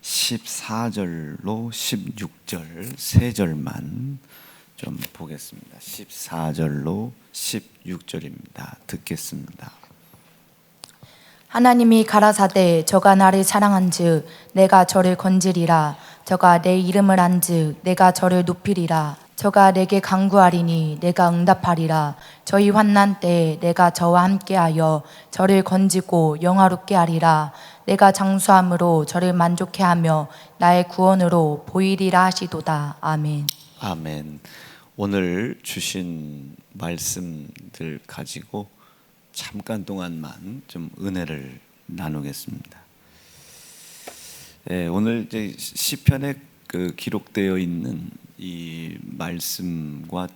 14절로 16절 세 절만 좀 보겠습니다. 14절로 16절입니다. 듣겠습니다. 하나님이 가라사대 저가 나를 사랑한즉 내가 저를 건지리라. 저가 내 이름을 안즉 내가 저를 높이리라. 저가 내게 간구하리니 내가 응답하리라. 저희 환난 때에 내가 저와 함께하여 저를 건지고 영화롭게 하리라. 내가 장수함으로 저를 만족해 하며 나의 구원으로 보이리라 하시도다. 아멘. 아멘. 오늘 주신 말씀들 가지고 잠깐 동안만 좀 은혜를 나누겠습니다. 오늘 이제 시편에 기록되어 있는 이 말씀과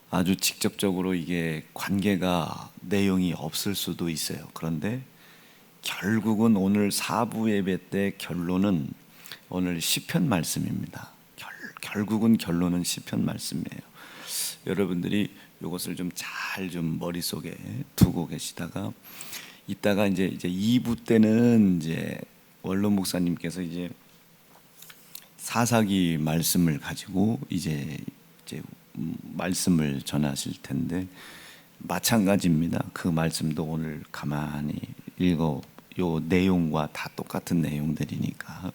아주 직접적으로 이게 관계가 내용이 없을 수도 있어요. 그런데 결국은 오늘 4부 예배 때 결론은 오늘 시편 말씀입니다. 결국은 결론은 시편 말씀이에요. 여러분들이 이것을 좀 잘 머릿속에 두고 계시다가 이따가 이제 2부 때는 이제 원로 목사님께서 이제 사사기 말씀을 가지고 이제 말씀을 전하실 텐데 마찬가지입니다. 그 말씀도 오늘 가만히 읽어 요 내용과 다 똑같은 내용들이니까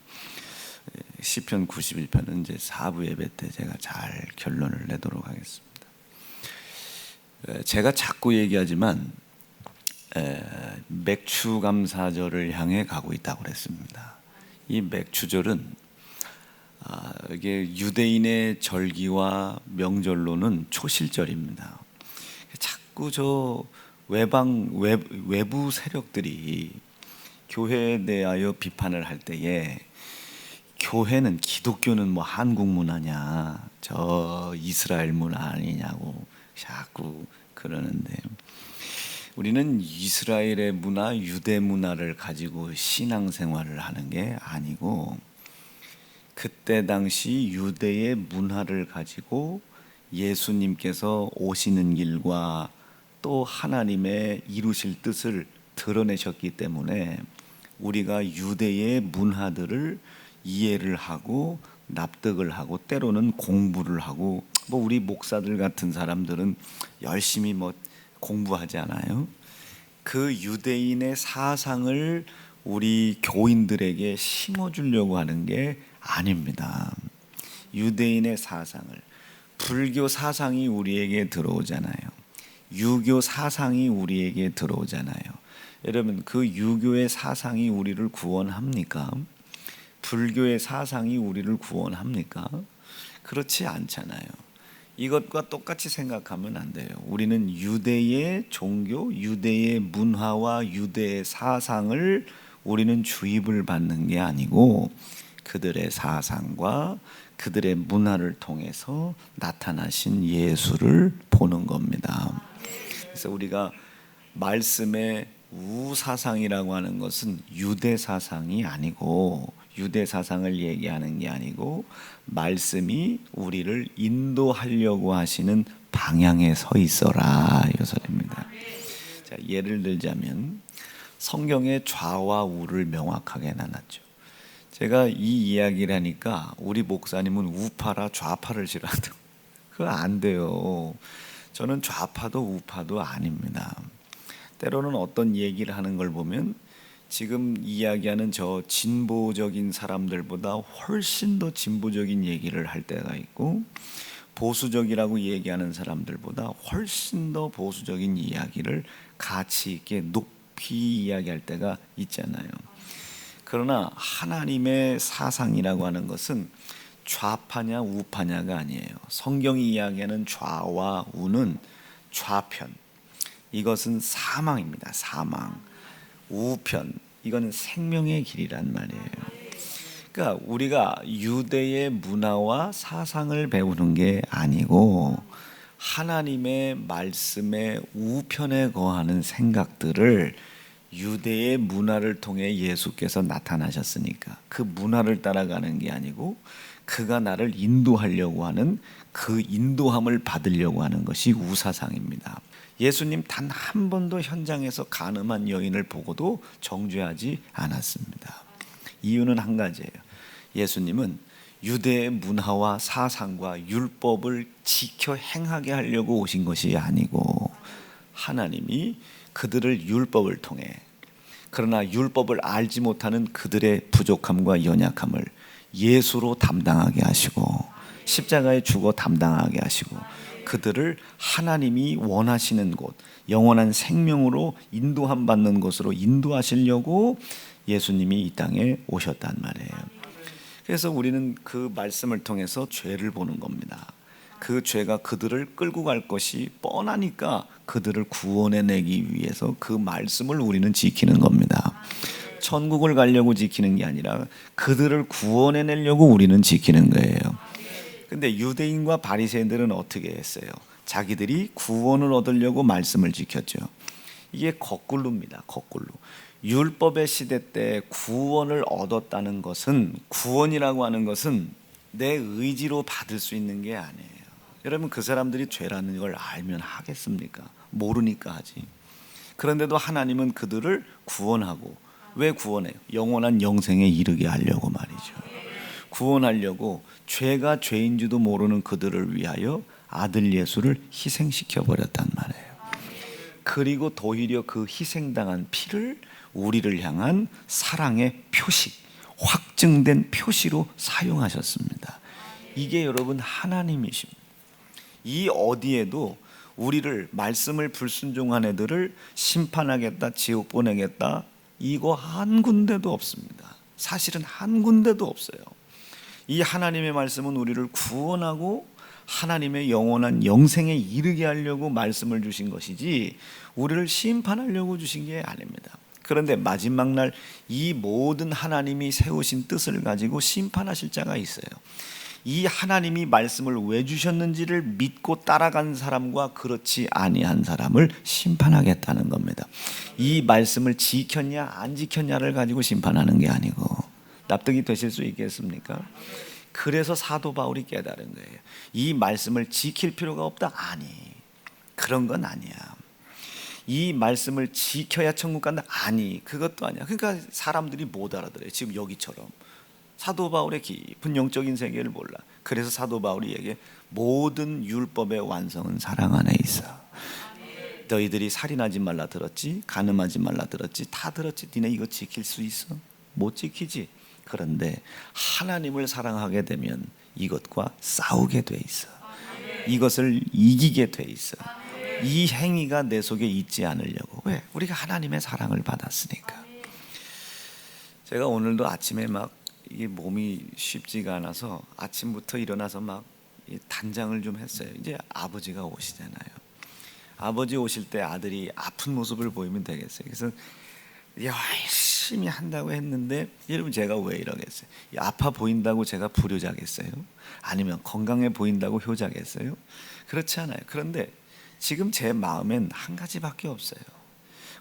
시편 91편은 이제 4부 예배 때 제가 잘 결론을 내도록 하겠습니다. 제가 자꾸 얘기하지만 맥추감사절을 향해 가고 있다고 그랬습니다. 이 맥추절은 이게 유대인의 절기와 명절로는 초실절입니다. 자꾸 외부 세력들이 교회에 대하여 비판을 할 때에 교회는 기독교는 뭐 한국 문화냐, 저 이스라엘 문화 아니냐고 자꾸 그러는데 우리는 이스라엘의 문화, 유대 문화를 가지고 신앙생활을 하는 게 아니고 그때 당시 유대의 문화를 가지고 예수님께서 오시는 길과 또 하나님의 이루실 뜻을 드러내셨기 때문에 우리가 유대의 문화들을 이해를 하고 납득을 하고 때로는 공부를 하고 우리 목사들 같은 사람들은 열심히 공부하지 않아요? 그 유대인의 사상을 우리 교인들에게 심어주려고 하는 게 아닙니다. 유대인의 사상을, 불교 사상이 우리에게 들어오잖아요. 유교 사상이 우리에게 들어오잖아요. 여러분, 그 유교의 사상이 우리를 구원합니까? 불교의 사상이 우리를 구원합니까? 그렇지 않잖아요. 이것과 똑같이 생각하면 안 돼요. 우리는 유대의 종교, 유대의 문화와 유대의 사상을 우리는 주입을 받는 게 아니고 그들의 사상과 그들의 문화를 통해서 나타나신 예수를 보는 겁니다. 그래서 우리가 말씀의 우사상이라고 하는 것은 유대 사상이 아니고 유대 사상을 얘기하는 게 아니고 말씀이 우리를 인도하려고 하시는 방향에 서 있어라 이 소리입니다. 자, 예를 들자면 성경의 좌와 우를 명확하게 나눴죠. 제가 이 이야기를 하니까 우리 목사님은 우파라 좌파를 싫어한다고. 그거 안 돼요. 저는 좌파도 우파도 아닙니다. 때로는 어떤 얘기를 하는 걸 보면 지금 이야기하는 저 진보적인 사람들보다 훨씬 더 진보적인 얘기를 할 때가 있고 보수적이라고 얘기하는 사람들보다 훨씬 더 보수적인 이야기를 가치 있게 높이 이야기할 때가 있잖아요. 그러나 하나님의 사상이라고 하는 것은 좌파냐 우파냐가 아니에요. 성경이 이야기하는 좌와 우는 좌편, 이것은 사망입니다. 사망. 우편, 이거는 생명의 길이란 말이에요. 그러니까 우리가 유대의 문화와 사상을 배우는 게 아니고 하나님의 말씀의 우편에 거하는 생각들을 유대의 문화를 통해 예수께서 나타나셨으니까 그 문화를 따라가는 게 아니고 그가 나를 인도하려고 하는 그 인도함을 받으려고 하는 것이 우사상입니다. 예수님 단 한 번도 현장에서 간음한 여인을 보고도 정죄하지 않았습니다. 이유는 한 가지예요. 예수님은 유대의 문화와 사상과 율법을 지켜 행하게 하려고 오신 것이 아니고, 하나님이 그들을 율법을 통해, 그러나 율법을 알지 못하는 그들의 부족함과 연약함을 예수로 담당하게 하시고, 십자가에 죽어 담당하게 하시고, 그들을 하나님이 원하시는 곳, 영원한 생명으로 인도함 받는 곳으로 인도하시려고 예수님이 이 땅에 오셨단 말이에요. 그래서 우리는 그 말씀을 통해서 죄를 보는 겁니다. 그 죄가 그들을 끌고 갈 것이 뻔하니까 그들을 구원해 내기 위해서 그 말씀을 우리는 지키는 겁니다. 천국을 가려고 지키는 게 아니라 그들을 구원해 내려고 우리는 지키는 거예요. 근데 유대인과 바리새인들은 어떻게 했어요? 자기들이 구원을 얻으려고 말씀을 지켰죠. 이게 거꾸로입니다. 거꾸로. 율법의 시대 때 구원을 얻었다는 것은, 구원이라고 하는 것은 내 의지로 받을 수 있는 게 아니에요. 여러분, 그 사람들이 죄라는 걸 알면 하겠습니까? 모르니까 하지. 그런데도 하나님은 그들을 구원하고, 왜 구원해요? 영원한 영생에 이르게 하려고 말이죠. 구원하려고 죄가 죄인지도 모르는 그들을 위하여 아들 예수를 희생시켜 버렸단 말이에요. 그리고 도리어 그 희생당한 피를 우리를 향한 사랑의 표시, 확증된 표시로 사용하셨습니다. 이게 여러분 하나님이십니다. 이 어디에도 우리를, 말씀을 불순종한 애들을 심판하겠다, 지옥 보내겠다, 이거 한 군데도 없습니다. 사실은 한 군데도 없어요. 이 하나님의 말씀은 우리를 구원하고 하나님의 영원한 영생에 이르게 하려고 말씀을 주신 것이지 우리를 심판하려고 주신 게 아닙니다. 그런데 마지막 날 이 모든 하나님이 세우신 뜻을 가지고 심판하실 자가 있어요. 이 하나님이 말씀을 왜 주셨는지를 믿고 따라간 사람과 그렇지 아니한 사람을 심판하겠다는 겁니다. 이 말씀을 지켰냐 안 지켰냐를 가지고 심판하는 게 아니고. 납득이 되실 수 있겠습니까? 그래서 사도 바울이 깨달은 거예요. 이 말씀을 지킬 필요가 없다? 아니, 그런 건 아니야. 이 말씀을 지켜야 천국 간다? 아니, 그것도 아니야. 그러니까 사람들이 못 알아들어요. 지금 여기처럼 사도 바울의 깊은 영적인 세계를 몰라. 그래서 사도 바울이 얘기해, 모든 율법의 완성은 사랑 안에 있어. 너희들이 살인하지 말라 들었지, 간음하지 말라 들었지, 다 들었지. 니네 이거 지킬 수 있어? 못 지키지. 그런데 하나님을 사랑하게 되면 이것과 싸우게 돼 있어. 이것을 이기게 돼 있어. 이 행위가 내 속에 있지 않으려고. 왜? 우리가 하나님의 사랑을 받았으니까. 제가 오늘도 아침에 막 이게 몸이 쉽지가 않아서 아침부터 일어나서 막 단장을 좀 했어요. 이제 아버지가 오시잖아요. 아버지 오실 때 아들이 아픈 모습을 보이면 되겠어요. 그래서 열심히 한다고 했는데, 여러분 제가 왜 이러겠어요? 아파 보인다고 제가 불효자겠어요? 아니면 건강해 보인다고 효자겠어요? 그렇지 않아요. 그런데 지금 제 마음엔 한 가지밖에 없어요.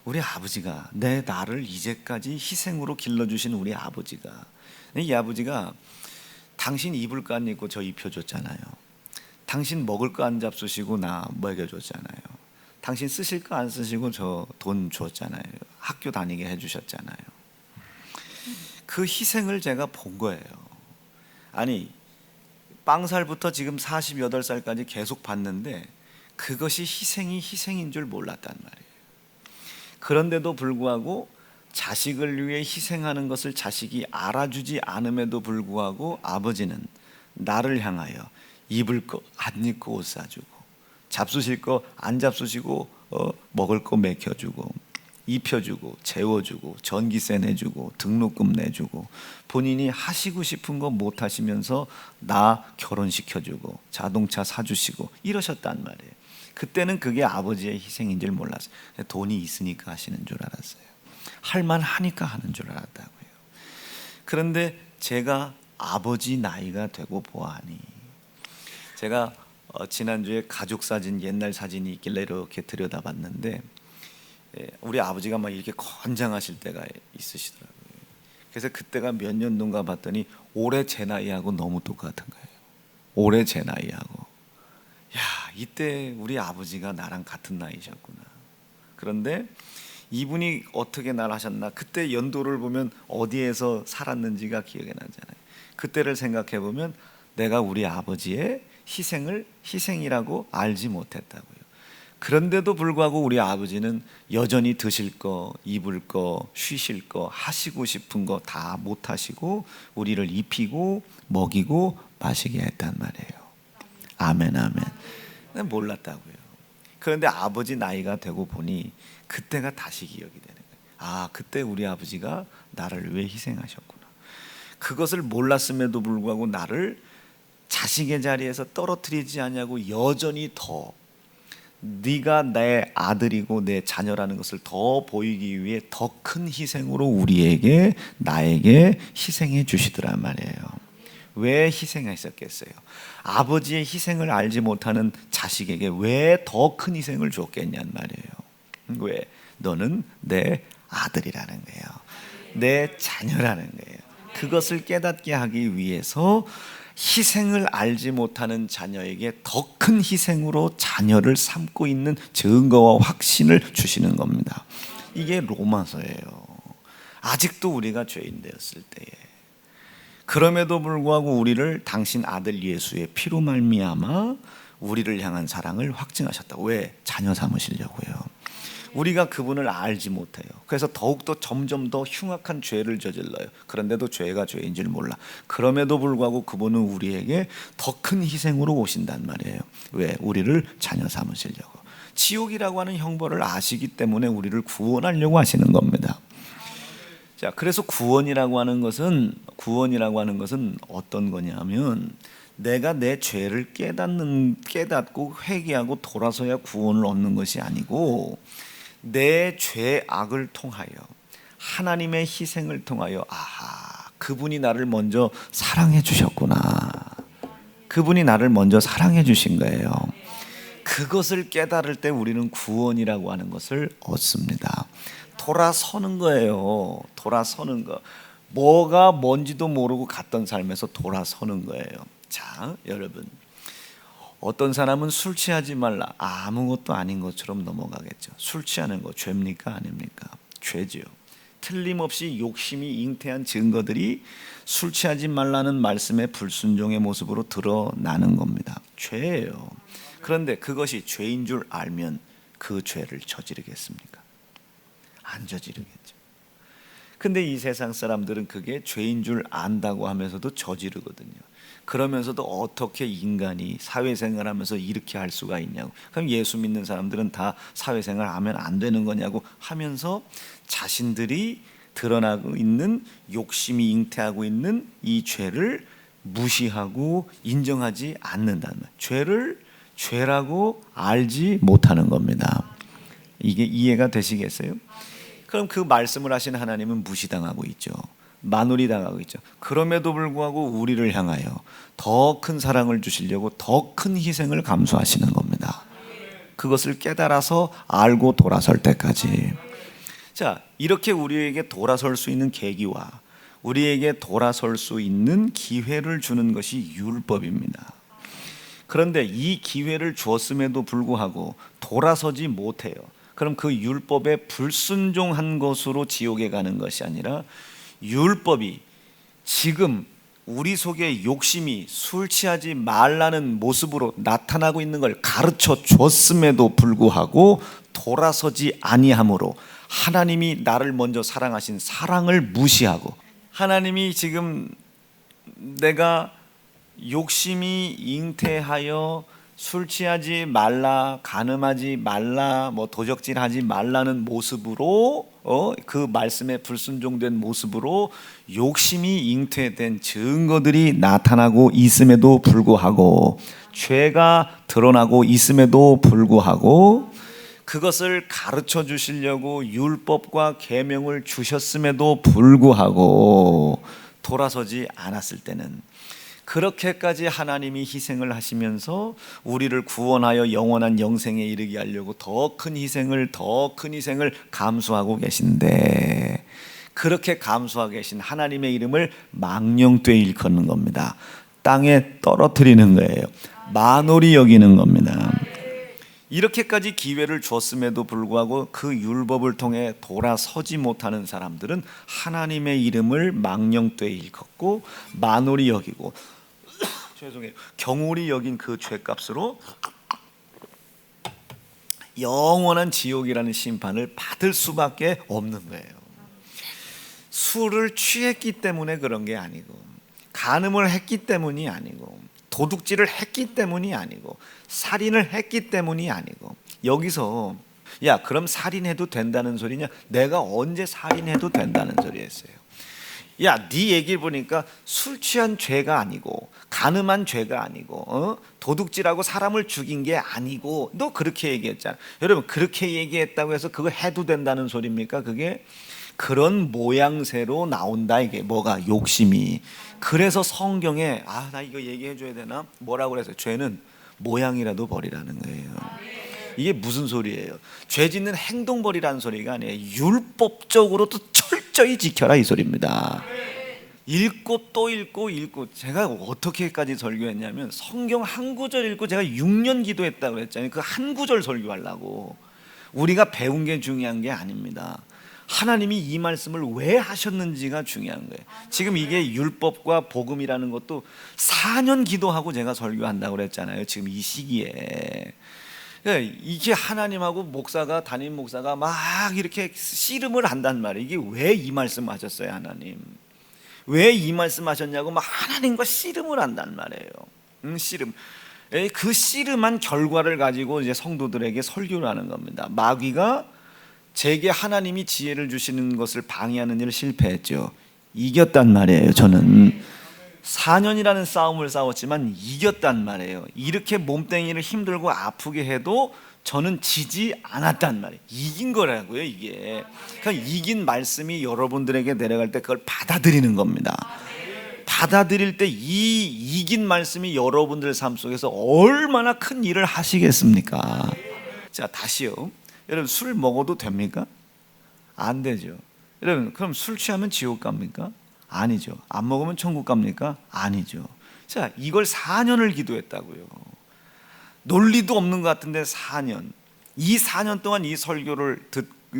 우리 아버지가, 나를 이제까지 희생으로 길러주신 우리 아버지가, 이 아버지가 당신 입을 거 안 입고 저 입혀줬잖아요. 당신 먹을 거 안 잡수시고 나 먹여줬잖아요. 당신 쓰실 거 안 쓰시고 저 돈 줬잖아요. 학교 다니게 해주셨잖아요. 그 희생을 제가 본 거예요. 아니, 빵살부터 지금 48살까지 계속 봤는데 그것이 희생인 줄 몰랐단 말이에요. 그런데도 불구하고 자식을 위해 희생하는 것을 자식이 알아주지 않음에도 불구하고 아버지는 나를 향하여 입을 거 안 입고 옷 사주고, 잡수실 거 안 잡수시고 먹을 거 먹여주고, 입혀주고, 재워주고, 전기세 내주고, 등록금 내주고, 본인이 하시고 싶은 거 못 하시면서 나 결혼시켜주고 자동차 사주시고 이러셨단 말이에요. 그때는 그게 아버지의 희생인 줄 몰랐어요. 돈이 있으니까 하시는 줄 알았어요. 할만하니까 하는 줄 알았다고요. 그런데 제가 아버지 나이가 되고 보아하니, 제가 지난주에 가족 사진, 옛날 사진이 있길래 이렇게 들여다봤는데 우리 아버지가 막 이렇게 건장하실 때가 있으시더라고요. 그래서 그때가 몇 년도인가 봤더니 올해 제 나이하고 너무 똑같은 거예요. 올해 제 나이하고. 야, 이때 우리 아버지가 나랑 같은 나이셨구나. 그런데 이분이 어떻게 날 하셨나, 그때 연도를 보면 어디에서 살았는지가 기억이 나잖아요. 그때를 생각해 보면 내가 우리 아버지의 희생을 희생이라고 알지 못했다고요. 그런데도 불구하고 우리 아버지는 여전히 드실 거, 입을 거, 쉬실 거, 하시고 싶은 거 다 못 하시고 우리를 입히고 먹이고 마시게 했단 말이에요. 아멘, 아멘. 난 몰랐다고요. 그런데 아버지 나이가 되고 보니 그때가 다시 기억이 되는 거예요. 아, 그때 우리 아버지가 나를 왜 희생하셨구나. 그것을 몰랐음에도 불구하고 나를 자식의 자리에서 떨어뜨리지 않냐고 여전히 더 네가 내 아들이고 내 자녀라는 것을 더 보이기 위해 더 큰 희생으로 우리에게, 나에게 희생해 주시더란 말이에요. 왜 희생하셨겠어요? 아버지의 희생을 알지 못하는 자식에게 왜 더 큰 희생을 줬겠냔 말이에요. 왜? 너는 내 아들이라는 거예요. 내 자녀라는 거예요. 그것을 깨닫게 하기 위해서 희생을 알지 못하는 자녀에게 더 큰 희생으로 자녀를 삼고 있는 증거와 확신을 주시는 겁니다. 이게 로마서예요. 아직도 우리가 죄인 되었을 때에, 그럼에도 불구하고 우리를 당신 아들 예수의 피로 말미암아 우리를 향한 사랑을 확증하셨다. 왜? 자녀 삼으시려고요. 우리가 그분을 알지 못해요. 그래서 더욱더 점점 더 흉악한 죄를 저질러요. 그런데도 죄가 죄인 줄 몰라. 그럼에도 불구하고 그분은 우리에게 더 큰 희생으로 오신단 말이에요. 왜? 우리를 자녀 삼으시려고. 지옥이라고 하는 형벌을 아시기 때문에 우리를 구원하려고 하시는 겁니다. 자, 그래서 구원이라고 하는 것은 어떤 거냐면, 내가 내 죄를 깨닫고 회개하고 돌아서야 구원을 얻는 것이 아니고, 내 죄악을 통하여 하나님의 희생을 통하여, 아하, 그분이 나를 먼저 사랑해 주셨구나. 그분이 나를 먼저 사랑해 주신 거예요. 그것을 깨달을 때 우리는 구원이라고 하는 것을 얻습니다. 돌아서는 거예요. 돌아서는 거. 뭐가 뭔지도 모르고 갔던 삶에서 돌아서는 거예요. 자, 여러분, 어떤 사람은 술 취하지 말라, 아무것도 아닌 것처럼 넘어가겠죠. 술 취하는 거 죄입니까? 아닙니까? 죄죠. 틀림없이 욕심이 잉태한 증거들이 술 취하지 말라는 말씀의 불순종의 모습으로 드러나는 겁니다. 죄예요. 그런데 그것이 죄인 줄 알면 그 죄를 저지르겠습니까? 안 저지르겠죠. 근데 이 세상 사람들은 그게 죄인 줄 안다고 하면서도 저지르거든요. 그러면서도 어떻게 인간이 사회생활 하면서 이렇게 할 수가 있냐고. 그럼 예수 믿는 사람들은 다 사회생활 하면 안 되는 거냐고 하면서 자신들이 드러나고 있는, 욕심이 잉태하고 있는 이 죄를 무시하고 인정하지 않는다는 말. 죄를 죄라고 알지 못하는 겁니다. 이게 이해가 되시겠어요? 그럼 그 말씀을 하신 하나님은 무시당하고 있죠. 만울이 당하고 있죠. 그럼에도 불구하고 우리를 향하여 더 큰 사랑을 주시려고 더 큰 희생을 감수하시는 겁니다. 그것을 깨달아서 알고 돌아설 때까지. 자, 이렇게 우리에게 돌아설 수 있는 계기와 우리에게 돌아설 수 있는 기회를 주는 것이 율법입니다. 그런데 이 기회를 주었음에도 불구하고 돌아서지 못해요. 그럼 그 율법에 불순종한 것으로 지옥에 가는 것이 아니라, 율법이 지금 우리 속에 욕심이 술 취하지 말라는 모습으로 나타나고 있는 걸 가르쳐 줬음에도 불구하고 돌아서지 아니함으로 하나님이 나를 먼저 사랑하신 사랑을 무시하고, 하나님이 지금 내가 욕심이 잉태하여 술 취하지 말라, 간음하지 말라, 도적질하지 말라는 모습으로, 그 말씀에 불순종된 모습으로 욕심이 잉태된 증거들이 나타나고 있음에도 불구하고, 죄가 드러나고 있음에도 불구하고, 그것을 가르쳐 주시려고 율법과 계명을 주셨음에도 불구하고 돌아서지 않았을 때는, 그렇게까지 하나님이 희생을 하시면서 우리를 구원하여 영원한 영생에 이르게 하려고 더 큰 희생을 감수하고 계신데, 그렇게 감수하고 계신 하나님의 이름을 망령되이 일컫는 겁니다. 땅에 떨어뜨리는 거예요. 만홀히 여기는 겁니다. 이렇게까지 기회를 줬음에도 불구하고 그 율법을 통해 돌아서지 못하는 사람들은 하나님의 이름을 망령되이 일컫고 만홀히 여기고 죄송해요, 경홀히 여긴 그 죄값으로 영원한 지옥이라는 심판을 받을 수밖에 없는 거예요. 술을 취했기 때문에 그런 게 아니고, 간음을 했기 때문이 아니고, 도둑질을 했기 때문이 아니고, 살인을 했기 때문이 아니고. 여기서 야 그럼 살인해도 된다는 소리냐? 내가 언제 살인해도 된다는 소리 했어요? 야, 네 얘기 보니까 술 취한 죄가 아니고, 간음한 죄가 아니고, 도둑질하고 사람을 죽인 게 아니고, 너 그렇게 얘기했잖아. 여러분, 그렇게 얘기했다고 해서 그거 해도 된다는 소리입니까? 그게 그런 모양새로 나온다. 이게 뭐가? 욕심이. 그래서 성경에 나 이거 얘기해 줘야 되나? 뭐라고 그랬어요? 죄는 모양이라도 버리라는 거예요. 이게 무슨 소리예요? 죄 짓는 행동 버리라는 소리가 아니에요. 율법적으로도 철저히 지켜라 이 소리입니다. 읽고 또 읽고 제가 어떻게까지 설교했냐면 성경 한 구절 읽고 제가 6년 기도했다고 그랬잖아요. 그 한 구절 설교하려고. 우리가 배운 게 중요한 게 아닙니다. 하나님이 이 말씀을 왜 하셨는지가 중요한 거예요. 지금 이게 율법과 복음이라는 것도 4년 기도하고 제가 설교한다고 그랬잖아요. 지금 이 시기에. 이게 하나님하고 목사가, 담임 목사가 막 이렇게 씨름을 한단 말이에요. 이게 왜 이 말씀 하셨어요? 하나님 왜 이 말씀 하셨냐고 막 하나님과 씨름을 한단 말이에요. 씨름. 그 씨름한 결과를 가지고 이제 성도들에게 설교를 하는 겁니다. 마귀가 제게 하나님이 지혜를 주시는 것을 방해하는 일을 실패했죠. 이겼단 말이에요. 저는 4년이라는 싸움을 싸웠지만 이겼단 말이에요. 이렇게 몸뚱이를 힘들고 아프게 해도 저는 지지 않았단 말이에요. 이긴 거라고요, 이게. 그러니까 이긴 말씀이 여러분들에게 내려갈 때 그걸 받아들이는 겁니다. 받아들일 때 이 이긴 말씀이 여러분들 삶 속에서 얼마나 큰 일을 하시겠습니까? 자, 다시요. 여러분, 술 먹어도 됩니까? 안 되죠. 여러분, 그럼 술 취하면 지옥 갑니까? 아니죠. 안 먹으면 천국 갑니까? 아니죠. 자, 이걸 4년을 기도했다고요. 논리도 없는 것 같은데 4년. 이 4년 동안 이 설교를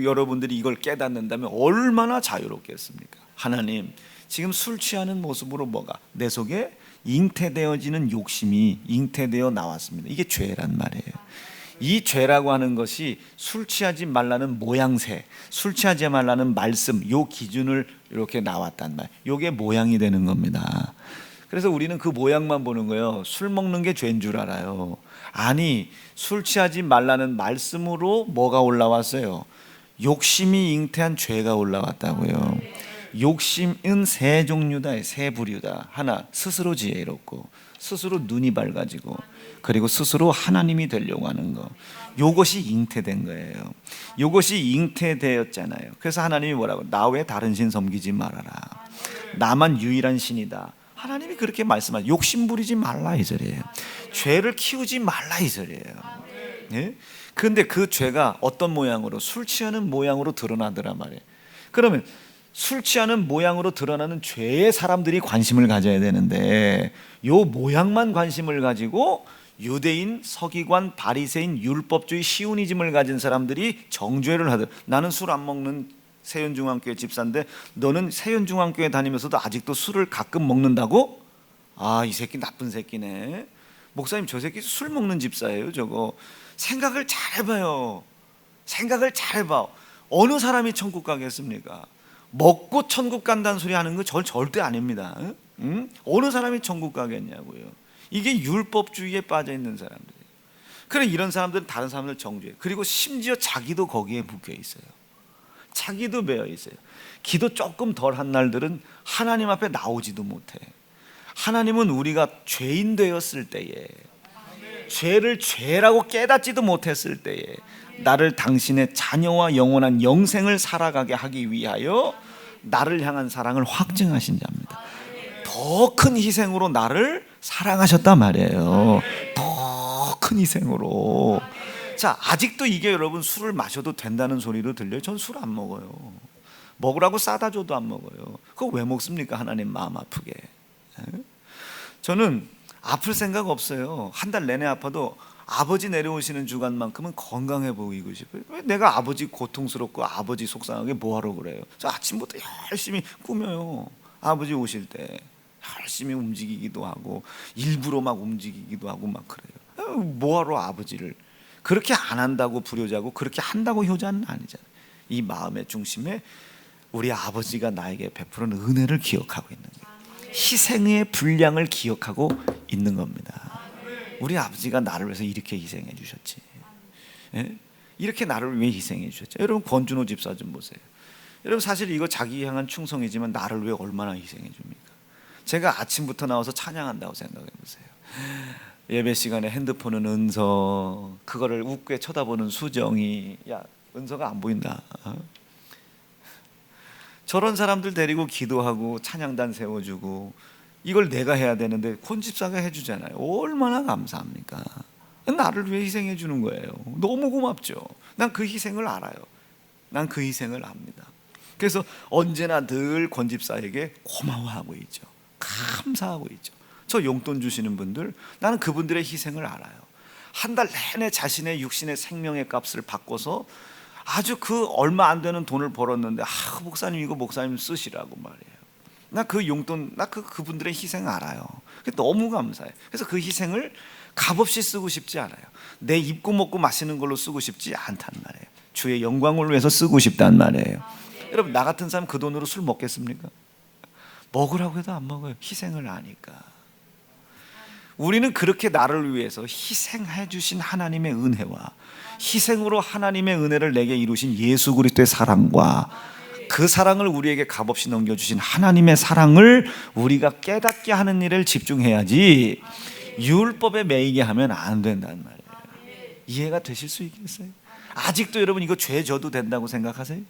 여러분들이 이걸 깨닫는다면 얼마나 자유롭겠습니까? 하나님, 지금 술 취하는 모습으로 뭐가? 내 속에 잉태되어지는 욕심이 잉태되어 나왔습니다. 이게 죄란 말이에요. 이 죄라고 하는 것이 술 취하지 말라는 모양새, 술 취하지 말라는 말씀, 요 기준을 이렇게 나왔단 말. 요게 모양이 되는 겁니다. 그래서 우리는 그 모양만 보는 거예요. 술 먹는 게 죄인 줄 알아요. 아니, 술 취하지 말라는 말씀으로 뭐가 올라왔어요? 욕심이 잉태한 죄가 올라왔다고요. 욕심은 세 종류다, 세 부류다. 하나, 스스로 지혜롭고, 스스로 눈이 밝아지고, 그리고 스스로 하나님이 되려고 하는 거. 요것이 잉태된 거예요. 요것이 잉태되었잖아요. 그래서 하나님이 뭐라고? 나 외에 다른 신 섬기지 말아라. 나만 유일한 신이다. 하나님이 그렇게 말씀하죠. 욕심 부리지 말라 이 소리예요. 죄를 키우지 말라 이 소리예요. 예? 그런데 그 죄가 어떤 모양으로? 술 취하는 모양으로 드러나더라 말이에요. 그러면 술 취하는 모양으로 드러나는 죄에 사람들이 관심을 가져야 되는데 요 모양만 관심을 가지고 유대인, 서기관, 바리새인, 율법주의, 시오니즘을 가진 사람들이 정죄를 하듯, 나는 술 안 먹는 세연중앙교회 집사인데 너는 세연중앙교회 다니면서도 아직도 술을 가끔 먹는다고? 이 새끼 나쁜 새끼네. 목사님, 저 새끼 술 먹는 집사예요. 저거 생각을 잘 해봐요. 생각을 잘 해봐. 어느 사람이 천국 가겠습니까? 먹고 천국 간다는 소리 하는 거 절대 아닙니다. 응? 어느 사람이 천국 가겠냐고요. 이게 율법주의에 빠져 있는 사람들이에요. 그래, 이런 사람들은 다른 사람들 정죄해. 그리고 심지어 자기도 거기에 묶여 있어요. 자기도 매여 있어요. 기도 조금 덜 한 날들은 하나님 앞에 나오지도 못해. 하나님은 우리가 죄인 되었을 때에, 죄를 죄라고 깨닫지도 못했을 때에 나를 당신의 자녀와 영원한 영생을 살아가게 하기 위하여 나를 향한 사랑을 확증하신 자입니다. 더 큰 희생으로 나를 사랑하셨단 말이에요. 더 큰 희생으로. 자, 아직도 이게 여러분 술을 마셔도 된다는 소리로 들려요? 전 술 안 먹어요. 먹으라고 싸다 줘도 안 먹어요. 그거 왜 먹습니까? 하나님 마음 아프게. 저는 아플 생각 없어요. 한 달 내내 아파도 아버지 내려오시는 주간만큼은 건강해 보이고 싶어요. 왜 내가 아버지 고통스럽고 아버지 속상하게 뭐하러 그래요? 저 아침부터 열심히 꾸며요. 아버지 오실 때 열심히 움직이기도 하고 일부러 막 움직이기도 하고 막 그래요. 뭐하러 아버지를 그렇게 안 한다고 불효자고 그렇게 한다고 효자는 아니잖아요. 이 마음의 중심에 우리 아버지가 나에게 베푸는 은혜를 기억하고 있는 거예요. 희생의 분량을 기억하고 있는 겁니다. 우리 아버지가 나를 위해서 이렇게 희생해 주셨지. 예? 이렇게 나를 위해 희생해 주셨죠. 여러분 권준호 집사 좀 보세요. 여러분 사실 이거 자기 향한 충성이지만 나를 위해 얼마나 희생해 줍니까? 제가 아침부터 나와서 찬양한다고 생각해 보세요. 예배 시간에 핸드폰은 은서, 그거를 웃게 쳐다보는 수정이, 야 은서가 안 보인다. 저런 사람들 데리고 기도하고 찬양단 세워주고 이걸 내가 해야 되는데 권 집사가 해주잖아요. 얼마나 감사합니까? 나를 위해 희생해 주는 거예요. 너무 고맙죠. 난 그 희생을 알아요. 난 그 희생을 압니다. 그래서 언제나 늘 권 집사에게 고마워하고 있죠. 감사하고 있죠. 저 용돈 주시는 분들, 나는 그분들의 희생을 알아요. 한 달 내내 자신의 육신의 생명의 값을 바꿔서 아주 그 얼마 안 되는 돈을 벌었는데, 목사님 이거 목사님 쓰시라고 말이에요. 나 그 용돈, 나 그분들의 희생 알아요. 너무 감사해. 그래서 그 희생을 값없이 쓰고 싶지 않아요. 내 입고 먹고 마시는 걸로 쓰고 싶지 않단 말이에요. 주의 영광을 위해서 쓰고 싶단 말이에요. 여러분 나 같은 사람 그 돈으로 술 먹겠습니까? 먹으라고 해도 안 먹어요. 희생을 아니까. 우리는 그렇게 나를 위해서 희생해 주신 하나님의 은혜와 희생으로 하나님의 은혜를 내게 이루신 예수 그리스도의 사랑과 그 사랑을 우리에게 값없이 넘겨주신 하나님의 사랑을 우리가 깨닫게 하는 일을 집중해야지 율법에 매이게 하면 안 된다는 말이에요. 이해가 되실 수 있겠어요? 아직도 여러분 이거 죄 져도 된다고 생각하세요?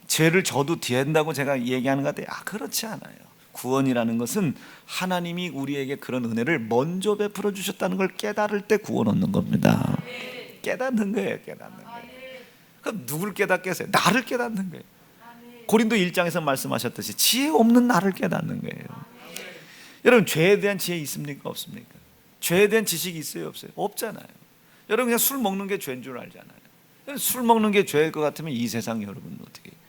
죄를 져도 된다고 제가 얘기하는 것 같아요. 그렇지 않아요. 구원이라는 것은 하나님이 우리에게 그런 은혜를 먼저 베풀어 주셨다는 걸 깨달을 때 구원 얻는 겁니다. 깨닫는 거예요. 깨닫는 거예요. 그럼 누굴 깨닫겠어요? 나를 깨닫는 거예요. 고린도 1장에서 말씀하셨듯이 지혜 없는 나를 깨닫는 거예요. 여러분 죄에 대한 지혜 있습니까? 없습니까? 죄에 대한 지식이 있어요? 없어요? 없잖아요. 여러분 그냥 술 먹는 게 죄인 줄 알잖아요. 술 먹는 게 죄일 것 같으면 이 세상 여러분 어떻게 해요?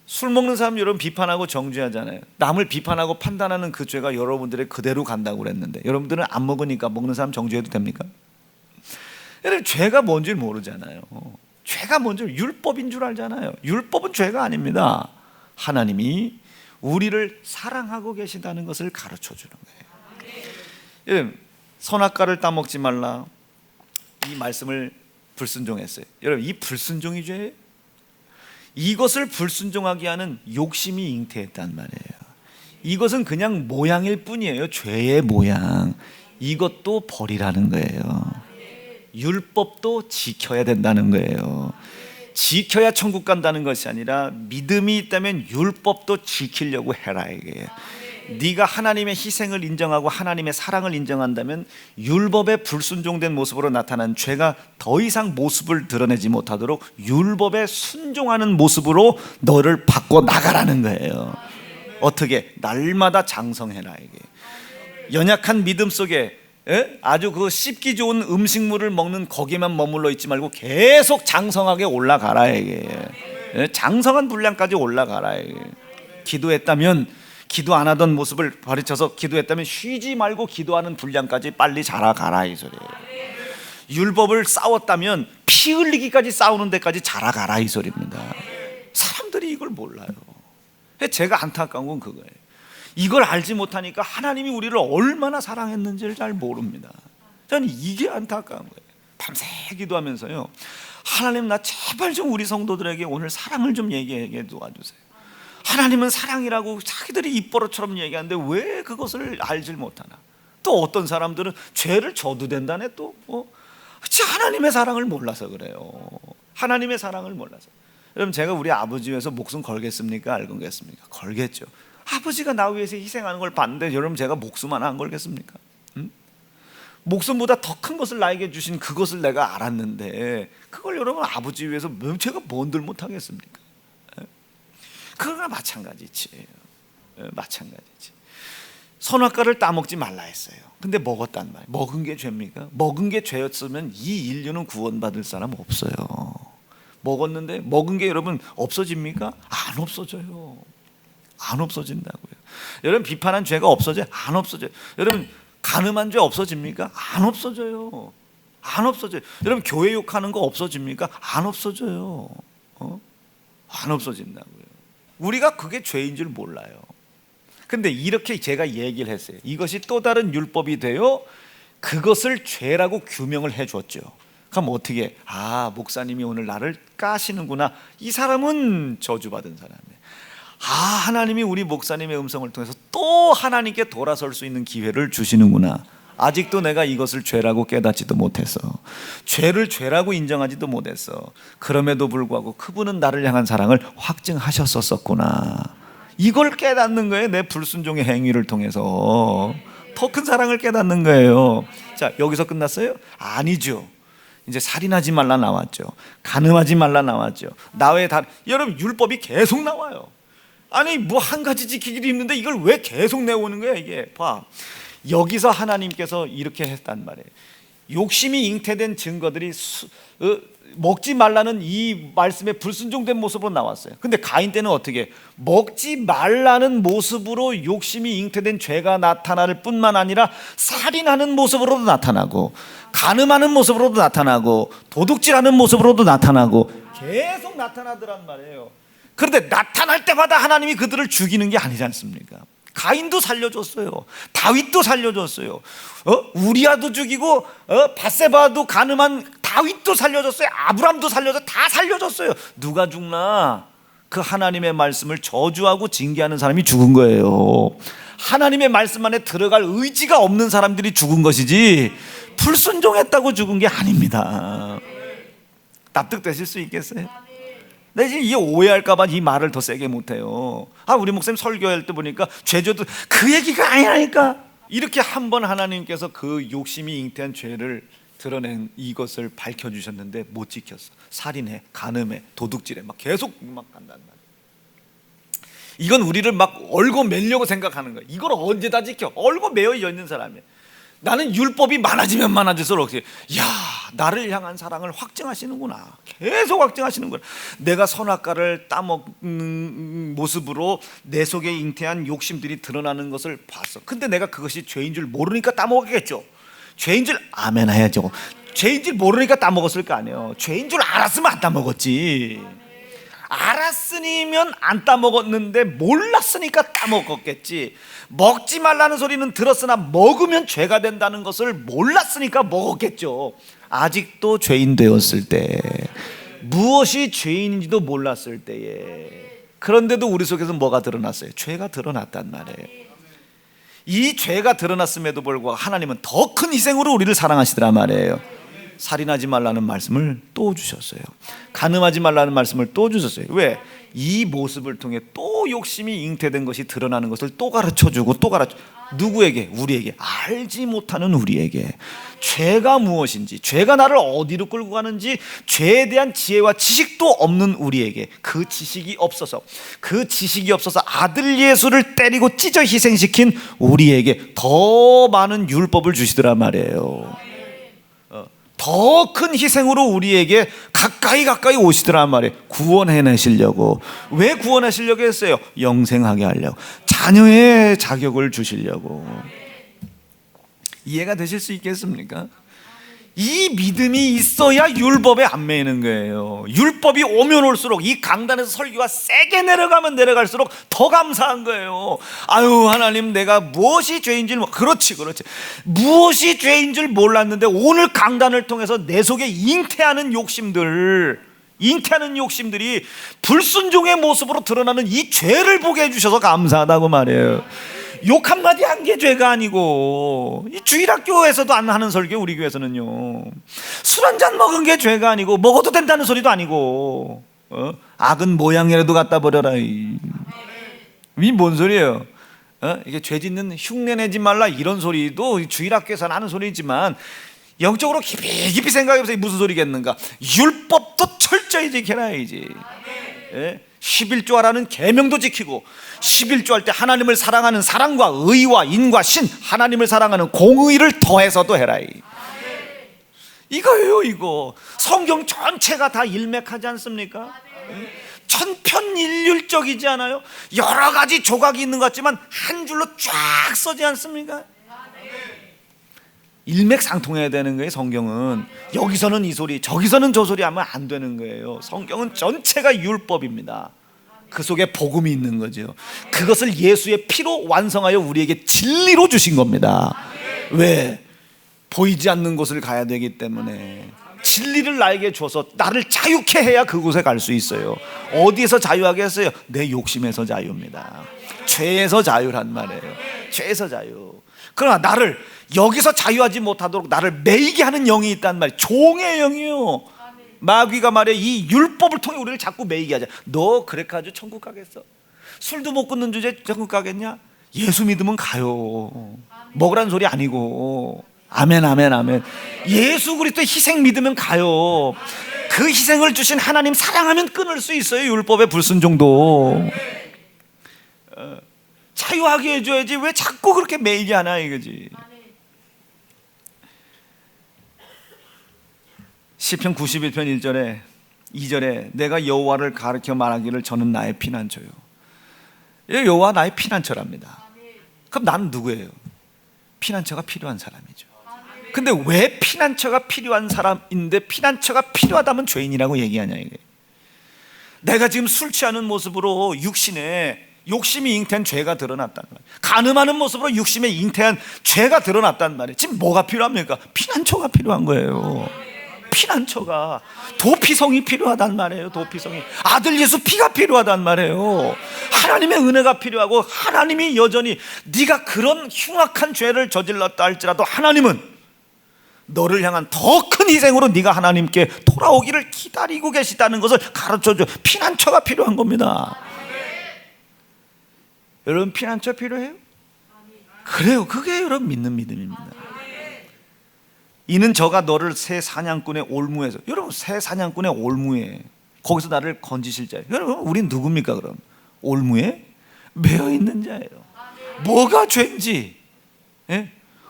술 먹는 사람 여러분 비판하고 정죄하잖아요. 남을 비판하고 판단하는 그 죄가 여러분들의 그대로 간다고 그랬는데 여러분들은 안 먹으니까 먹는 사람 정죄해도 됩니까? 여러분 죄가 뭔지 모르잖아요. 죄가 뭔지 율법인 줄 알잖아요. 율법은 죄가 아닙니다. 하나님이 우리를 사랑하고 계시다는 것을 가르쳐 주는 거예요. 여러분 선악과를 따먹지 말라 이 말씀을 불순종했어요. 여러분 이 불순종이 죄예요? 이것을 불순종하게 하는 욕심이 잉태했단 말이에요. 이것은 그냥 모양일 뿐이에요. 죄의 모양. 이것도 버리라는 거예요. 율법도 지켜야 된다는 거예요. 지켜야 천국 간다는 것이 아니라 믿음이 있다면 율법도 지키려고 해라 이게. 네가 하나님의 희생을 인정하고 하나님의 사랑을 인정한다면 율법에 불순종된 모습으로 나타난 죄가 더 이상 모습을 드러내지 못하도록 율법에 순종하는 모습으로 너를 바꿔 나가라는 거예요. 어떻게? 날마다 장성해라 이게. 연약한 믿음 속에 아주 그 씹기 좋은 음식물을 먹는 거기만 머물러 있지 말고 계속 장성하게 올라가라 이게. 장성한 분량까지 올라가라 이게. 기도했다면 기도 안 하던 모습을 가르쳐서 기도했다면 쉬지 말고 기도하는 분량까지 빨리 자라가라 이 소리예요. 율법을 싸웠다면 피 흘리기까지 싸우는 데까지 자라가라 이 소리입니다. 사람들이 이걸 몰라요. 제가 안타까운 건 그거예요. 이걸 알지 못하니까 하나님이 우리를 얼마나 사랑했는지를 잘 모릅니다. 저는 이게 안타까운 거예요. 밤새 기도하면서요, 하나님 나 제발 좀 우리 성도들에게 오늘 사랑을 좀 얘기하게 도와주세요. 하나님은 사랑이라고 자기들이 입버릇처럼 얘기하는데 왜 그것을 알질 못하나. 또 어떤 사람들은 죄를 져도 된다네. 또 하나님의 사랑을 몰라서 그래요. 하나님의 사랑을 몰라서. 여러분 제가 우리 아버지 위해서 목숨 걸겠습니까? 안 걸겠습니까? 걸겠죠. 아버지가 나 위해서 희생하는 걸 봤는데 여러분 제가 목숨 하나 안 걸겠습니까? 목숨보다 더 큰 것을 나에게 주신 그것을 내가 알았는데 그걸 여러분 아버지 위해서 제가 뭔들 못하겠습니까? 그거나 마찬가지지. 마찬가지지. 선악과를 따먹지 말라 했어요. 근데 먹었단 말이에요. 먹은 게 죄입니까? 먹은 게 죄였으면 이 인류는 구원받을 사람 없어요. 먹었는데 먹은 게 여러분 없어집니까? 안 없어져요. 안 없어진다고요. 여러분 비판한 죄가 없어져요? 안 없어져요. 여러분 간음한 죄 없어집니까? 안 없어져요. 안 없어져요. 여러분 교회 욕하는 거 없어집니까? 안 없어져요. 안 없어진다고요. 우리가 그게 죄인 줄 몰라요. 근데 이렇게 제가 얘기를 했어요. 이것이 또 다른 율법이 되어 그것을 죄라고 규명을 해줬죠. 그럼 어떻게? 목사님이 오늘 나를 까시는구나. 이 사람은 저주받은 사람이에요. 하나님이 우리 목사님의 음성을 통해서 또 하나님께 돌아설 수 있는 기회를 주시는구나. 아직도 내가 이것을 죄라고 깨닫지도 못했어. 죄를 죄라고 인정하지도 못했어. 그럼에도 불구하고 그분은 나를 향한 사랑을 확증하셨었구나. 이걸 깨닫는 거예요. 내 불순종의 행위를 통해서 더 큰 사랑을 깨닫는 거예요. 자, 여기서 끝났어요? 아니죠. 이제 살인하지 말라 나왔죠. 간음하지 말라 나왔죠. 여러분 율법이 계속 나와요. 아니 뭐 한 가지 지키기도 힘든데 이걸 왜 계속 내오는 거야 이게. 봐, 여기서 하나님께서 이렇게 했단 말이에요. 욕심이 잉태된 증거들이 먹지 말라는 이 말씀에 불순종된 모습으로 나왔어요. 근데 가인 때는 어떻게? 먹지 말라는 모습으로 욕심이 잉태된 죄가 나타날 뿐만 아니라 살인하는 모습으로도 나타나고 간음하는 모습으로도 나타나고 도둑질하는 모습으로도 나타나고 계속 나타나더란 말이에요. 그런데 나타날 때마다 하나님이 그들을 죽이는 게 아니지 않습니까? 가인도 살려줬어요. 다윗도 살려줬어요. 우리아도 죽이고 밧세바도 간음한 다윗도 살려줬어요. 아브람도 살려줘. 다 살려줬어요. 누가 죽나? 그 하나님의 말씀을 저주하고 징계하는 사람이 죽은 거예요. 하나님의 말씀 안에 들어갈 의지가 없는 사람들이 죽은 것이지 불순종했다고 죽은 게 아닙니다. 납득되실 수 있겠어요? 내 지금 이 오해할까봐 이 말을 더 세게 못해요. 우리 목사님 설교할 때 보니까 죄져도 그 얘기가 아니라니까. 이렇게 한번 하나님께서 그 욕심이 잉태한 죄를 드러낸 이것을 밝혀주셨는데 못 지켰어. 살인해, 간음해, 도둑질해 막 계속 막 간단 말이야. 이건 우리를 막 얼고 매려고 생각하는 거야. 이걸 언제 다 지켜? 얼고 매여 있는 사람이야. 나는 율법이 많아지면 많아질수록 나를 향한 사랑을 확증하시는구나. 계속 확증하시는구나. 내가 선악과를 따먹는 모습으로 내 속에 잉태한 욕심들이 드러나는 것을 봤어. 근데 내가 그것이 죄인 줄 모르니까 따먹었겠죠. 죄인 줄 아멘 해야죠. 죄인 줄 모르니까 따먹었을 거 아니에요. 죄인 줄 알았으면 안 따먹었지. 알았으면 안 따먹었는데 몰랐으니까 따먹었겠지. 먹지 말라는 소리는 들었으나 먹으면 죄가 된다는 것을 몰랐으니까 먹었겠죠. 아직도 죄인 되었을 때, 무엇이 죄인인지도 몰랐을 때에, 그런데도 우리 속에서 뭐가 드러났어요? 죄가 드러났단 말이에요. 이 죄가 드러났음에도 불구하고 하나님은 더 큰 희생으로 우리를 사랑하시더란 말이에요. 살인하지 말라는 말씀을 또 주셨어요. 간음하지 말라는 말씀을 또 주셨어요. 왜? 이 모습을 통해 또 욕심이 잉태된 것이 드러나는 것을 또 가르쳐주고 또 누구에게? 우리에게. 알지 못하는 우리에게 죄가 무엇인지, 죄가 나를 어디로 끌고 가는지 죄에 대한 지혜와 지식도 없는 우리에게 그 지식이 없어서 아들 예수를 때리고 찢어 희생시킨 우리에게 더 많은 율법을 주시더란 말이에요. 더 큰 희생으로 우리에게 가까이 오시더란 말이에요. 구원해내시려고. 왜 구원하시려고 했어요? 영생하게 하려고. 자녀의 자격을 주시려고. 이해가 되실 수 있겠습니까? 이 믿음이 있어야 율법에 안 매이는 거예요. 율법이 오면 올수록 이 강단에서 설교가 세게 내려가면 내려갈수록 더 감사한 거예요. 하나님, 내가 무엇이 죄인 줄 그렇지 무엇이 죄인 줄 몰랐는데 오늘 강단을 통해서 내 속에 잉태하는 욕심들이 불순종의 모습으로 드러나는 이 죄를 보게 해주셔서 감사하다고 말해요. 욕 한마디 한 게 죄가 아니고, 이 주일학교에서도 안 하는 설교, 우리 교회에서는요. 술 한 잔 먹은 게 죄가 아니고, 먹어도 된다는 소리도 아니고, 악은 모양이라도 갖다 버려라. 이 뭔 소리예요? 이게 죄 짓는 흉내 내지 말라 이런 소리도 주일학교에서는 하는 소리지만 영적으로 깊이 생각해보세요. 무슨 소리겠는가? 율법도 철저히 지켜놔야지. 11조하라는 계명도 지키고 11조 할 때 하나님을 사랑하는 사랑과 의와 인과 신, 하나님을 사랑하는 공의를 더해서도 해라. 이거예요. 이거 성경 전체가 다 일맥하지 않습니까? 천편일률적이지 않아요? 여러 가지 조각이 있는 것 같지만 한 줄로 쫙 서지 않습니까? 일맥상통해야 되는 거예요. 성경은 여기서는 이 소리 저기서는 저 소리 하면 안 되는 거예요. 성경은 전체가 율법입니다. 그 속에 복음이 있는 거죠. 그것을 예수의 피로 완성하여 우리에게 진리로 주신 겁니다. 왜? 보이지 않는 곳을 가야 되기 때문에 진리를 나에게 줘서 나를 자유케 해야 그곳에 갈 수 있어요. 어디에서 자유하게 했어요? 내 욕심에서 자유입니다. 죄에서 자유란 말이에요. 죄에서 자유. 그러나 나를 여기서 자유하지 못하도록 나를 매이게 하는 영이 있단 말이에요. 종의 영이요. 마귀가 말해 이 율법을 통해 우리를 자꾸 매이게 하자. 너 그래 가지고 천국 가겠어? 술도 못 끊는 주제 천국 가겠냐? 예수 믿으면 가요. 먹으라는 소리 아니고. 아멘 아멘 아멘. 예수 그리스도의 희생 믿으면 가요. 그 희생을 주신 하나님 사랑하면 끊을 수 있어요. 율법의 불순종도. 자유하게 해줘야지 왜 자꾸 그렇게 매이게 하나 이거지. 시편 91편 1절에 2절에 내가 여호와를 가르쳐 말하기를 저는 나의 피난처요. 여호와 나의 피난처랍니다. 그럼 나는 누구예요? 피난처가 필요한 사람이죠. 근데 왜 피난처가 필요한 사람인데 피난처가 필요하다면 죄인이라고 얘기하냐 이게. 내가 지금 술 취하는 모습으로 육신에 욕심이 잉태한 죄가 드러났단 말이에요. 간음하는 모습으로 육심에 잉태한 죄가 드러났단 말이에요. 지금 뭐가 필요합니까? 피난처가 필요한 거예요. 피난처가 도피성이 필요하단 말이에요. 도피성이 아들 예수 피가 필요하단 말이에요. 하나님의 은혜가 필요하고 하나님이 여전히 네가 그런 흉악한 죄를 저질렀다 할지라도 하나님은 너를 향한 더 큰 희생으로 네가 하나님께 돌아오기를 기다리고 계시다는 것을 가르쳐줘. 피난처가 필요한 겁니다. 여러분 피난처 필요해요? 그래요. 그게 여러분 믿는 믿음입니다. 이는 저가 너를 새 사냥꾼의 올무에서, 여러분 새 사냥꾼의 올무에 거기서 나를 건지실 자예요. 여러분 우린 누굽니까? 그럼 올무에 매여 있는 자예요. 뭐가 죄인지,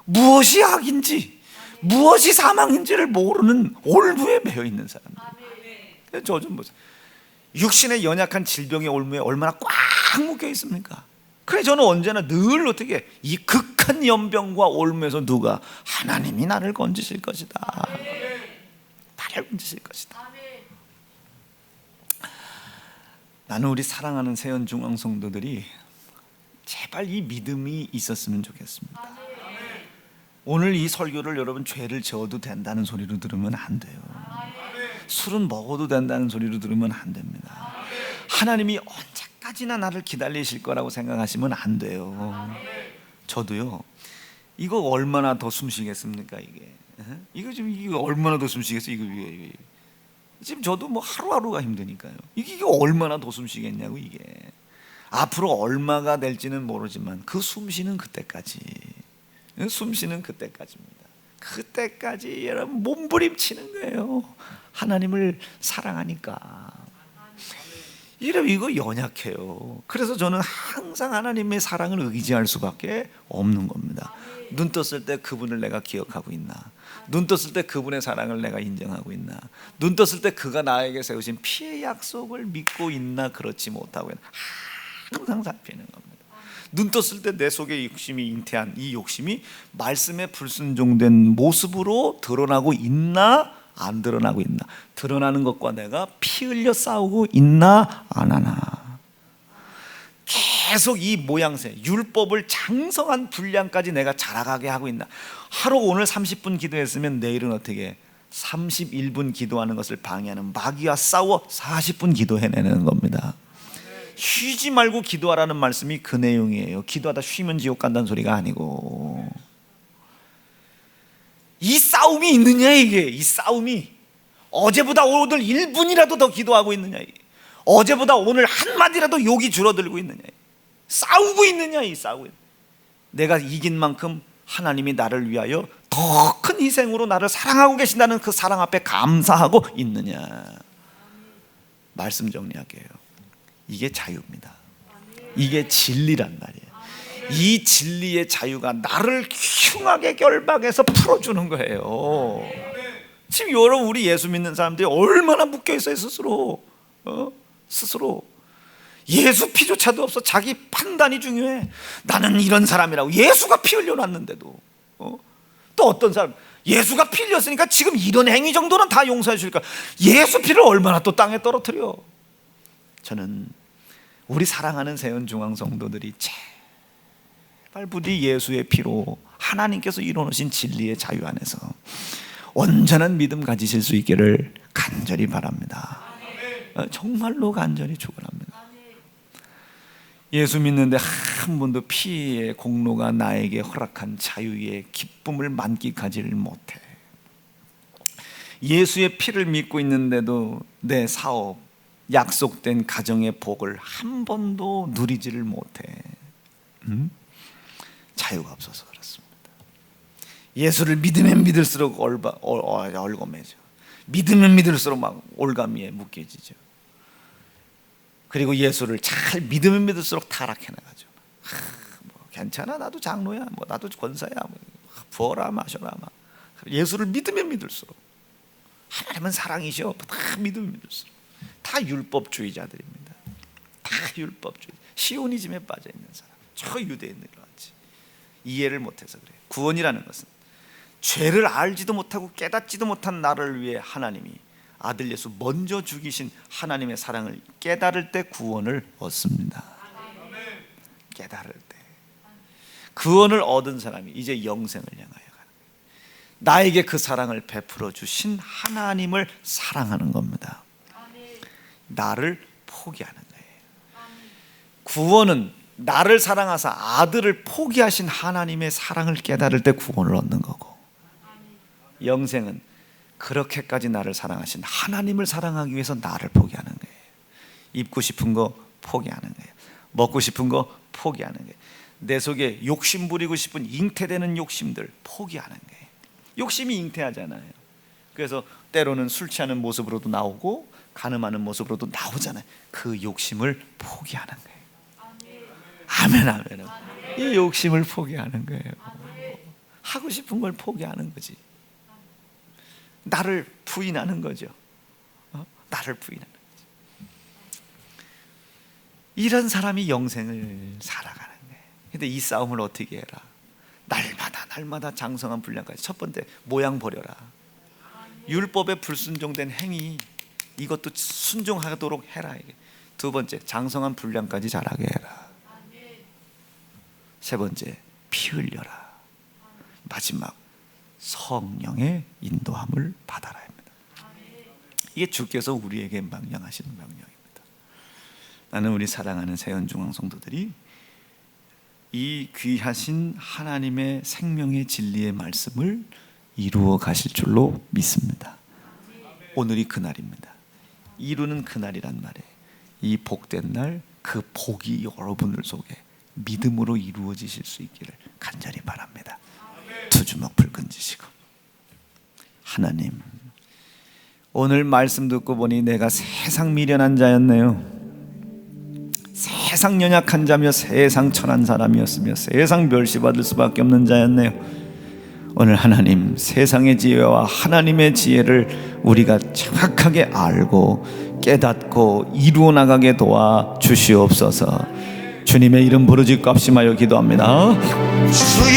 무엇이 악인지, 무엇이 사망인지를 모르는 올무에 매여 있는 사람들. 저 좀 보세요. 육신의 연약한 질병의 올무에 얼마나 꽉 묶여 있습니까? 그래 저는 언제나 늘 어떻게 이 극한 연병과 올무에서 누가 하나님이 나를 건지실 것이다. 나를 건지실 것이다. 나는 우리 사랑하는 세연중앙 성도들이 제발 이 믿음이 있었으면 좋겠습니다. 오늘 이 설교를 여러분 죄를 지어도 된다는 소리로 들으면 안 돼요. 술은 먹어도 된다는 소리로 들으면 안 됩니다. 하나님이 언제까지나 나를 기다리실 거라고 생각하시면 안 돼요. 저도요. 이거 얼마나 더 숨쉬겠습니까 이게? 이거 지금 이게 얼마나 더 숨쉬겠어요 이게. 지금 저도 뭐 하루하루가 힘드니까요. 이게 얼마나 더 숨쉬겠냐고 이게. 앞으로 얼마가 될지는 모르지만 그 숨쉬는 그때까지. 숨쉬는 그때까지입니다. 그때까지 여러분 몸부림치는 거예요. 하나님을 사랑하니까. 여러분 이거 연약해요. 그래서 저는 항상 하나님의 사랑을 의지할 수밖에 없는 겁니다. 눈 떴을 때 그분을 내가 기억하고 있나? 눈 떴을 때 그분의 사랑을 내가 인정하고 있나? 눈 떴을 때 그가 나에게 세우신 피의 약속을 믿고 있나? 그렇지 못하고 있나? 항상 잡히는 겁니다. 눈 떴을 때 내 속에 욕심이 잉태한 이 욕심이 말씀에 불순종된 모습으로 드러나고 있나 안 드러나고 있나, 드러나는 것과 내가 피 흘려 싸우고 있나 안 하나. 계속 이 모양새 율법을 장성한 분량까지 내가 자라가게 하고 있나. 하루 오늘 30분 기도했으면 내일은 어떻게 31분 기도하는 것을 방해하는 마귀와 싸워 40분 기도해내는 겁니다. 쉬지 말고 기도하라는 말씀이 그 내용이에요. 기도하다 쉬면 지옥 간다는 소리가 아니고. 이 싸움이 있느냐 이게. 이 싸움이 어제보다 오늘 1분이라도 더 기도하고 있느냐 이게. 어제보다 오늘 한마디라도 욕이 줄어들고 있느냐 이게. 싸우고 있느냐 이 싸우고 있느냐. 내가 이긴 만큼 하나님이 나를 위하여 더 큰 희생으로 나를 사랑하고 계신다는 그 사랑 앞에 감사하고 있느냐. 말씀 정리할게요. 이게 자유입니다. 이게 진리란 말이에요. 이 진리의 자유가 나를 흉하게 결박해서 풀어주는 거예요. 지금 여러분, 우리 예수 믿는 사람들이 얼마나 묶여있어요, 스스로. 스스로 예수 피조차도 없어. 자기 판단이 중요해. 나는 이런 사람이라고. 예수가 피 흘려놨는데도. 또 어떤 사람, 예수가 피 흘렸으니까 지금 이런 행위 정도는 다 용서해 주니까 예수 피를 얼마나 또 땅에 떨어뜨려. 저는 우리 사랑하는 세연중앙 성도들이 제발 부디 예수의 피로 하나님께서 이뤄놓으신 진리의 자유 안에서 온전한 믿음 가지실 수 있기를 간절히 바랍니다. 정말로 간절히 축원합니다. 예수 믿는데 한 번도 피의 공로가 나에게 허락한 자유의 기쁨을 만끽하지를 못해. 예수의 피를 믿고 있는데도 내 사업, 약속된 가정의 복을 한 번도 누리지를 못해. 자유가 없어서 그렇습니다. 예수를 믿으면 믿을수록 얼검해져. 믿으면 믿을수록 막 올가미에 묶여지죠. 그리고 예수를 잘 믿으면 믿을수록 타락해 나가죠. 뭐 괜찮아, 나도 장로야, 뭐 나도 권사야, 뭐 부어라 마셔라. 막. 예수를 믿으면 믿을수록, 하나님은 사랑이셔. 다 믿으면 믿을수록. 다 율법주의자들입니다. 다 율법주의. 시오니즘에 빠져 있는 사람. 저 유대인들 같이 이해를 못해서 그래. 구원이라는 것은 죄를 알지도 못하고 깨닫지도 못한 나를 위해 하나님이 아들 예수 먼저 죽이신 하나님의 사랑을 깨달을 때 구원을 얻습니다. 깨달을 때 구원을 얻은 사람이 이제 영생을 향하여 가는 거예요. 나에게 그 사랑을 베풀어 주신 하나님을 사랑하는 겁니다. 나를 포기하는 거예요. 구원은 나를 사랑하사 아들을 포기하신 하나님의 사랑을 깨달을 때 구원을 얻는 거고, 영생은 그렇게까지 나를 사랑하신 하나님을 사랑하기 위해서 나를 포기하는 거예요. 입고 싶은 거 포기하는 거예요. 먹고 싶은 거 포기하는 거예요. 내 속에 욕심 부리고 싶은 잉태되는 욕심들 포기하는 거예요. 욕심이 잉태하잖아요. 그래서 때로는 술 취하는 모습으로도 나오고 간음하는 모습으로도 나오잖아요. 그 욕심을 포기하는 거예요. 아멘, 아멘. 이 욕심을 포기하는 거예요. 하고 싶은 걸 포기하는 거지. 나를 부인하는 거죠. 나를 부인하는 거죠. 이런 사람이 영생을 살아가는 거예요. 근데 이 싸움을 어떻게 해라? 날마다 장성한 분량까지. 첫 번째, 모양 버려라. 율법에 불순종된 행위, 이것도 순종하도록 해라. 이게. 두 번째, 장성한 분량까지 자라게 해라. 세 번째, 피 흘려라. 마지막, 성령의 인도함을 받아라 합니다. 이게 주께서 우리에게 명령하시는 명령입니다. 나는 우리 사랑하는 세연중앙 성도들이 이 귀하신 하나님의 생명의 진리의 말씀을 이루어 가실 줄로 믿습니다. 오늘이 그날입니다. 이루는 그날이란 말에 이 복된 날, 그 복이 여러분들 속에 믿음으로 이루어지실 수 있기를 간절히 바랍니다. 두 주먹 불끈지시고, 하나님, 오늘 말씀 듣고 보니 내가 세상 미련한 자였네요. 세상 연약한 자며 세상 천한 사람이었으며 세상 멸시받을 수밖에 없는 자였네요. 오늘 하나님, 세상의 지혜와 하나님의 지혜를 우리가 정확하게 알고 깨닫고 이루어 나가게 도와 주시옵소서. 주님의 이름 부르짖고 합심하여 기도합니다. 주여.